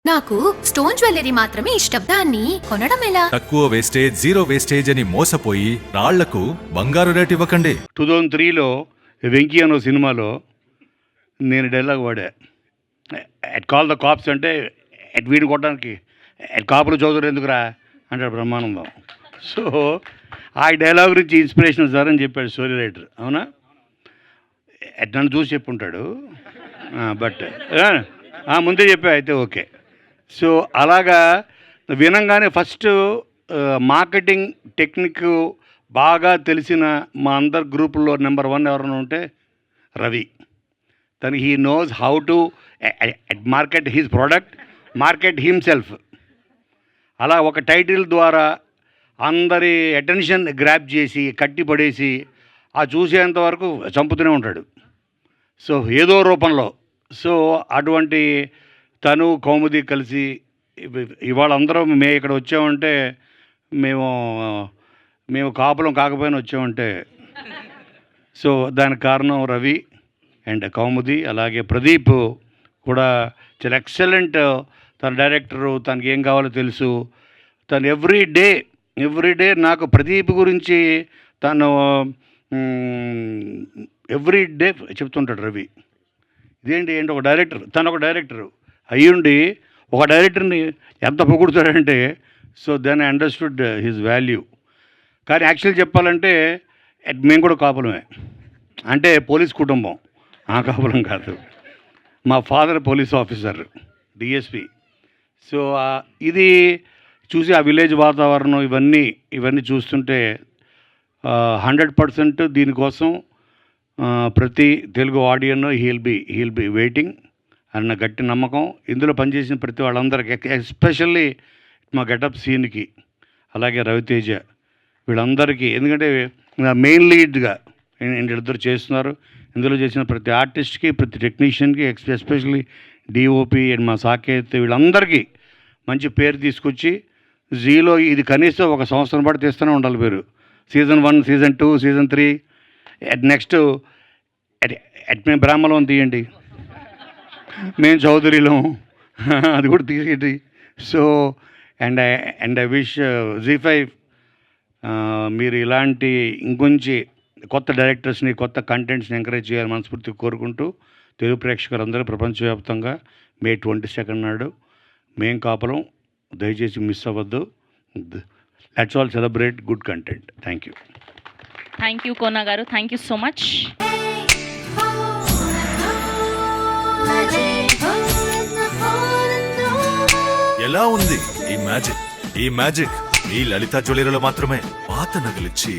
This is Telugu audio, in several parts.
నాకు స్టోన్ జ్యువెలరీ మాత్రమే ఇష్టం. దాన్ని కొనడం ఎలా? తక్కువ వేస్టేజ్, జీరో వేస్టేజ్ అని మోసపోయి రాళ్లకు బంగారు రేట్ ఇవ్వకండి. 2003లో వెంకీ అనే సినిమాలో నేను డైలాగ్ వాడా, ఎట్ కాల్ ద కాప్స్ అంటే ఎట్ వీడిని కొట్టడానికి ఎట్ కాపులు చౌదరి ఎందుకురా అంటాడు బ్రహ్మానందం. సో ఆ డైలాగ్ గురించి ఇన్స్పిరేషన్ సార్ అని చెప్పాడు స్టోరీ రైటర్. అవునా? ఎట్ నన్ను చూసి చెప్పుంటాడు, బట్ ముందే చెప్పా అయితే ఓకే. సో అలాగా వినంగానే ఫస్ట్ మార్కెటింగ్ టెక్నిక్ బాగా తెలిసిన మా అందరి గ్రూపుల్లో నెంబర్ 1 ఎవరైనా ఉంటే రవి. తను he knows how to market his product, market himself. అలా ఒక టైటిల్ ద్వారా అందరి అటెన్షన్ గ్రాప్ చేసి కట్టి పడేసి ఆ చూసేంత వరకు చంపుతూనే ఉంటాడు. సో ఏదో రూపంలో. సో అటువంటి తను కౌముది కలిసి ఇవాళ అందరం మేము ఇక్కడ వచ్చామంటే మేము కాపులం కాకపోయినా వచ్చామంటే సో దానికి కారణం రవి అండ్ కౌముది. అలాగే ప్రదీప్ కూడా చాలా ఎక్సలెంట్. తన డైరెక్టరు, తనకి ఏం కావాలో తెలుసు. తను ఎవ్రీ డే నాకు ప్రదీప్ గురించి తను ఎవ్రీ డే చెప్తుంటాడు రవి. ఇదేంటి ఒక డైరెక్టర్, తను ఒక డైరెక్టరు అయ్యుండి ఒక డైరెక్టర్ని ఎంత పొగుడుతాడంటే so then I understood his value. కానీ యాక్చువల్ చెప్పాలంటే మేము కూడా కాపులమే, అంటే పోలీస్ కుటుంబం. ఆ కాపులం కాదు, మా father police officer, DSP. So ఇది చూసి ఆ విలేజ్ వాతావరణం ఇవన్నీ చూస్తుంటే 100% దీనికోసం ప్రతి తెలుగు ఆడియన్ హీల్ బి వెయిటింగ్ అన్న గట్టి నమ్మకం. ఇందులో పనిచేసిన ప్రతి వాళ్ళందరికీ, ఎస్పెషల్లీ మా గెటప్ సీన్కి, అలాగే రవితేజ, వీళ్ళందరికీ. ఎందుకంటే మెయిన్ లీడ్గా వీళ్ళిద్దరు చేస్తున్నారు. ఇందులో చేసిన ప్రతి ఆర్టిస్ట్కి, ప్రతి టెక్నీషియన్కి, ఎస్పెషల్లీ డిఓపి అండ్ మా సాకేత్, వీళ్ళందరికీ మంచి పేరు తీసుకొచ్చి జీలో ఇది కనీసం ఒక సంవత్సరం పాటు తీస్తూనే ఉండాలి పేరు. సీజన్ 1, సీజన్ 2, సీజన్ 3, నెక్స్ట్ మేము బ్రాహ్మణం తీయండి, మేము చౌదరిలో అది కూడా తీసేయండి. సో అండ్ ఐ విష్ జీ5 మీరు ఇలాంటి ఇంకొంచెం కొత్త డైరెక్టర్స్ని, కొత్త కంటెంట్స్ని ఎంకరేజ్ చేయాలని మనస్ఫూర్తిగా కోరుకుంటూ, తెలుగు ప్రేక్షకులందరూ ప్రపంచవ్యాప్తంగా May 22 నాడు మేం కాపులం, దయచేసి మిస్ అవ్వద్దు. Let's all celebrate good content. Thank you Kona గారు, థ్యాంక్ యూ సో మచ్. ఎలా ఉంది ఈ మ్యాజిక్ ఈ లలిత జ్యువెలరీలో మాత్రమే. పాత నగలిచ్చి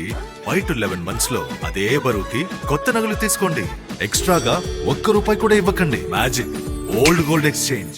5 to 11 months లో అదే బరువుకి కొత్త నగలు తీసుకోండి. ఎక్స్ట్రాగా ₹1 కూడా ఇవ్వకండి. Magic old gold exchange.